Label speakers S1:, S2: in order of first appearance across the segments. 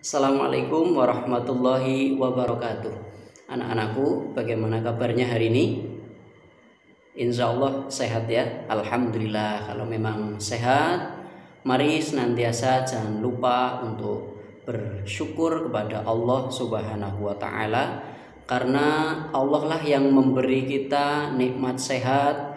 S1: Assalamualaikum warahmatullahi wabarakatuh. Anak-anakku, bagaimana kabarnya hari ini? Insya Allah sehat ya. Alhamdulillah. Kalau memang sehat, mari senantiasa jangan lupa untuk bersyukur kepada Allah Subhanahu wa Ta'ala, karena Allah lah yang memberi kita nikmat sehat,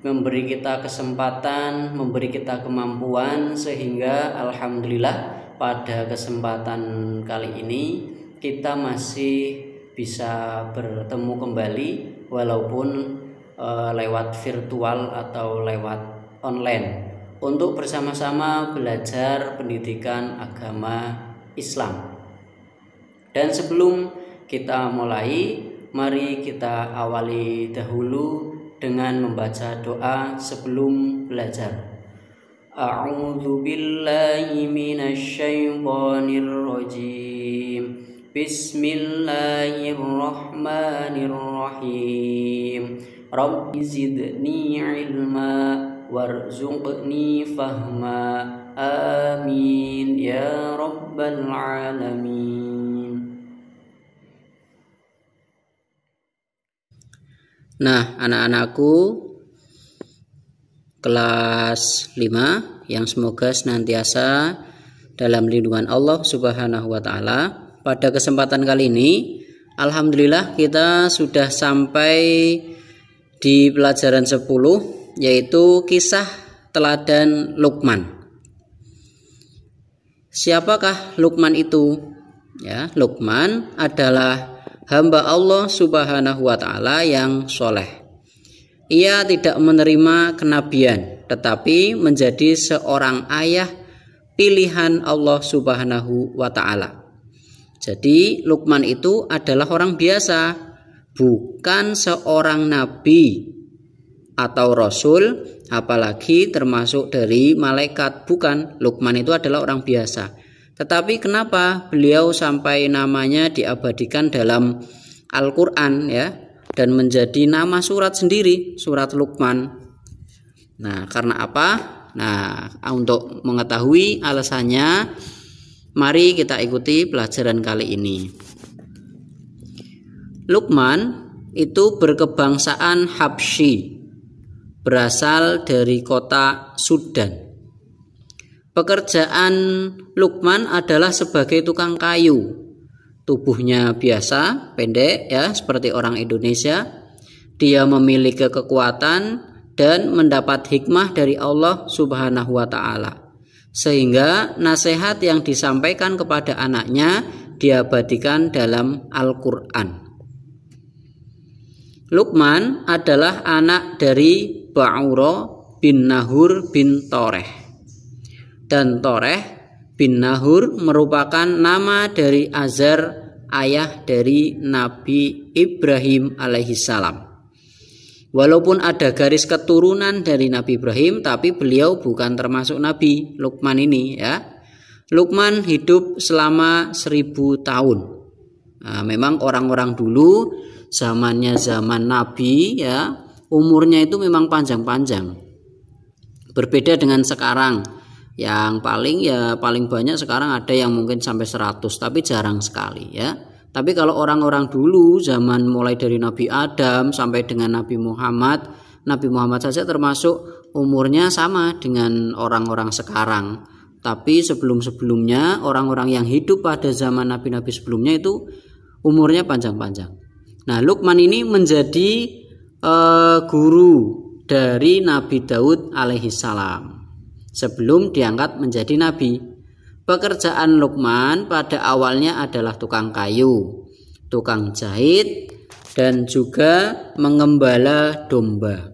S1: memberi kita kesempatan, memberi kita kemampuan, sehingga alhamdulillah pada kesempatan kali ini kita masih bisa bertemu kembali walaupun lewat virtual atau lewat online untuk bersama-sama belajar pendidikan agama Islam. Dan sebelum kita mulai, mari kita awali dahulu dengan membaca doa sebelum belajar. A'udzu billahi minasy syaithanir rajim. Bismillahirrahmanirrahim. Rabbi zidni ilma warzuqni fahma. Amin ya rabbal alamin. Nah, anak-anakku kelas 5 yang semoga senantiasa dalam lindungan Allah Subhanahu wa Ta'ala. Pada kesempatan kali ini alhamdulillah kita sudah sampai di pelajaran 10, yaitu kisah teladan Luqman. Siapakah Luqman itu? Ya, Luqman adalah hamba Allah Subhanahu wa Ta'ala yang soleh. Ia tidak menerima kenabian, tetapi menjadi seorang ayah pilihan Allah Subhanahu wa Ta'ala. Jadi Luqman itu adalah orang biasa, bukan seorang nabi atau rasul, apalagi termasuk dari malaikat. Bukan, Luqman itu adalah orang biasa. Tetapi kenapa beliau sampai namanya diabadikan dalam Al-Quran ya, dan menjadi nama surat sendiri, surat Luqman. Nah, karena apa? Nah, untuk mengetahui alasannya, mari kita ikuti pelajaran kali ini. Luqman itu berkebangsaan Habsyi, berasal dari kota Sudan. Pekerjaan Luqman adalah sebagai tukang kayu. Tubuhnya biasa, pendek ya, seperti orang Indonesia. Dia memiliki kekuatan dan mendapat hikmah dari Allah Subhanahu wa Ta'ala, sehingga nasihat yang disampaikan kepada anaknya diabadikan dalam Al-Quran. Luqman adalah anak dari Ba'ura bin Nahur bin Toreh, dan Toreh bin Nahur merupakan nama dari Azar, ayah dari Nabi Ibrahim alaihissalam. Walaupun ada garis keturunan dari Nabi Ibrahim, tapi beliau bukan termasuk Nabi, Luqman ini ya. Luqman hidup selama 1000 tahun. Nah, memang orang-orang dulu zamannya zaman Nabi ya, umurnya itu memang panjang-panjang. Berbeda dengan sekarang. Yang paling banyak sekarang ada yang mungkin sampai 100, tapi jarang sekali ya. Tapi kalau orang-orang dulu zaman mulai dari Nabi Adam sampai dengan Nabi Muhammad saja termasuk umurnya sama dengan orang-orang sekarang. Tapi sebelum-sebelumnya orang-orang yang hidup pada zaman nabi-nabi sebelumnya itu umurnya panjang-panjang. Nah, Luqman ini menjadi guru dari Nabi Daud alaihissalam sebelum diangkat menjadi nabi. Pekerjaan Luqman pada awalnya adalah tukang kayu, tukang jahit, dan juga mengembala domba.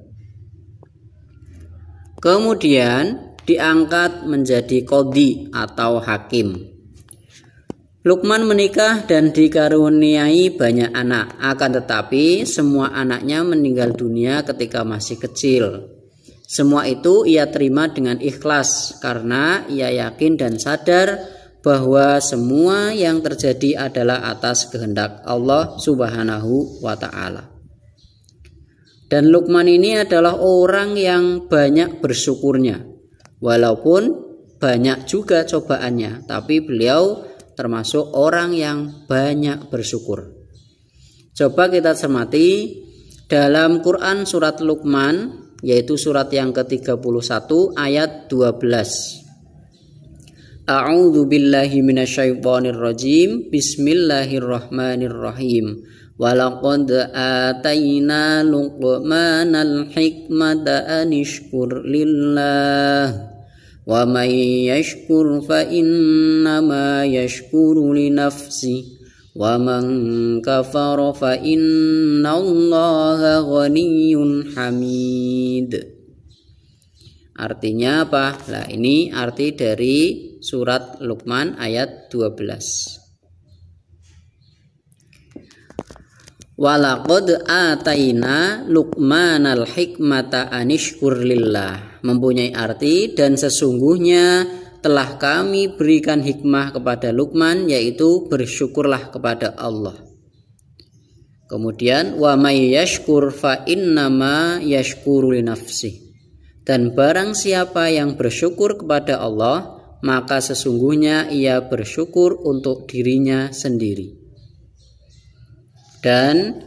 S1: Kemudian diangkat menjadi qadhi atau hakim. Luqman menikah dan dikaruniai banyak anak, akan tetapi semua anaknya meninggal dunia ketika masih kecil. Semua itu ia terima dengan ikhlas karena ia yakin dan sadar bahwa semua yang terjadi adalah atas kehendak Allah Subhanahu wa Ta'ala. Dan Luqman ini adalah orang yang banyak bersyukurnya. Walaupun banyak juga cobaannya, tapi beliau termasuk orang yang banyak bersyukur. Coba kita cermati dalam Quran surat Luqman, yaitu surat yang ke-31 ayat 12. A'udzu billahi minasyaitonir rajim. Bismillahirrahmanirrahim. Walaqad atayna Luqmanal hikmata anishkur lillah. Wa may yashkur fa innama yashkuru li nafsihi. Wa man kafara fa innallaha ghaniyyun hamid. Artinya apa? Nah, ini arti dari surat Luqman ayat 12. Walaqad ataina Luqmanal hikmata anishkur lillah, mempunyai arti dan sesungguhnya telah kami berikan hikmah kepada Luqman, yaitu bersyukurlah kepada Allah. Kemudian wa may yashkur fa innama yashkuru li nafsihi, dan barang siapa yang bersyukur kepada Allah, maka sesungguhnya ia bersyukur untuk dirinya sendiri. Dan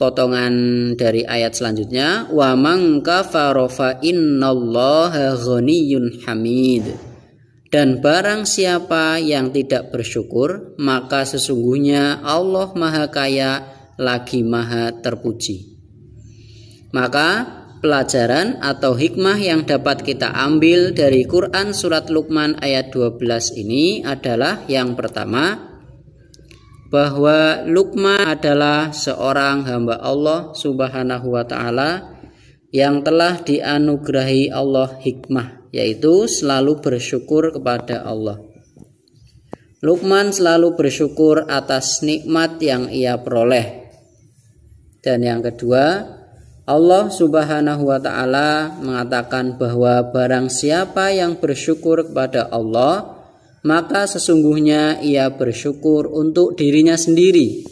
S1: potongan dari ayat selanjutnya, wa man kafara fa innallaha ghaniyyun hamid, dan barang siapa yang tidak bersyukur, maka sesungguhnya Allah Maha Kaya lagi Maha Terpuji. Maka pelajaran atau hikmah yang dapat kita ambil dari Quran surat Luqman ayat 12 ini adalah yang pertama, bahwa Luqman adalah seorang hamba Allah Subhanahu wa ta'ala yang telah dianugerahi Allah hikmah, yaitu selalu bersyukur kepada Allah. Luqman selalu bersyukur atas nikmat yang ia peroleh. Dan yang kedua, Allah Subhanahu wa ta'ala mengatakan bahwa barang siapa yang bersyukur kepada Allah, maka sesungguhnya ia bersyukur untuk dirinya sendiri.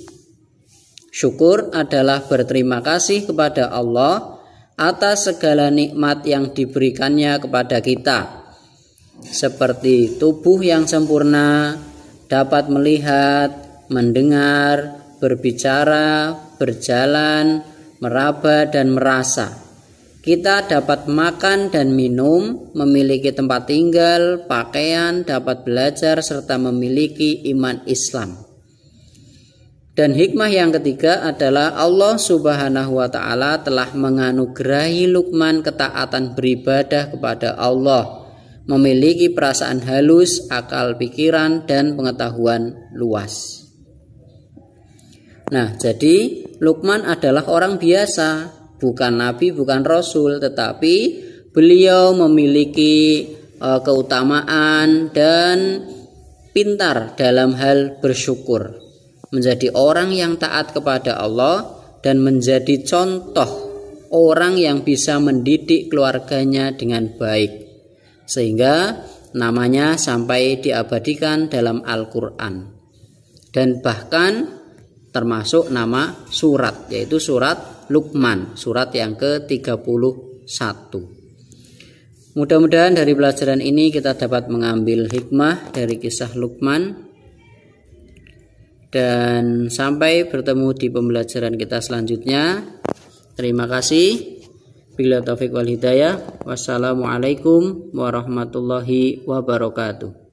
S1: Syukur adalah berterima kasih kepada Allah atas segala nikmat yang diberikannya kepada kita, seperti tubuh yang sempurna, dapat melihat, mendengar, berbicara, berjalan, meraba dan merasa. Kita dapat makan dan minum, memiliki tempat tinggal, pakaian, dapat belajar, serta memiliki iman Islam. Dan hikmah yang ketiga adalah Allah Subhanahu wa ta'ala telah menganugerahi Luqman ketaatan beribadah kepada Allah, memiliki perasaan halus, akal pikiran, dan pengetahuan luas. Nah, jadi Luqman adalah orang biasa, bukan nabi, bukan rasul, tetapi beliau memiliki keutamaan dan pintar dalam hal bersyukur, menjadi orang yang taat kepada Allah dan menjadi contoh orang yang bisa mendidik keluarganya dengan baik, sehingga namanya sampai diabadikan dalam Al-Quran, dan bahkan termasuk nama surat, yaitu surat Luqman, surat yang ke-31. Mudah-mudahan dari pelajaran ini kita dapat mengambil hikmah dari kisah Luqman. Dan sampai bertemu di pembelajaran kita selanjutnya. Terima kasih. Bila taufik wal hidayah. Wassalamualaikum warahmatullahi wabarakatuh.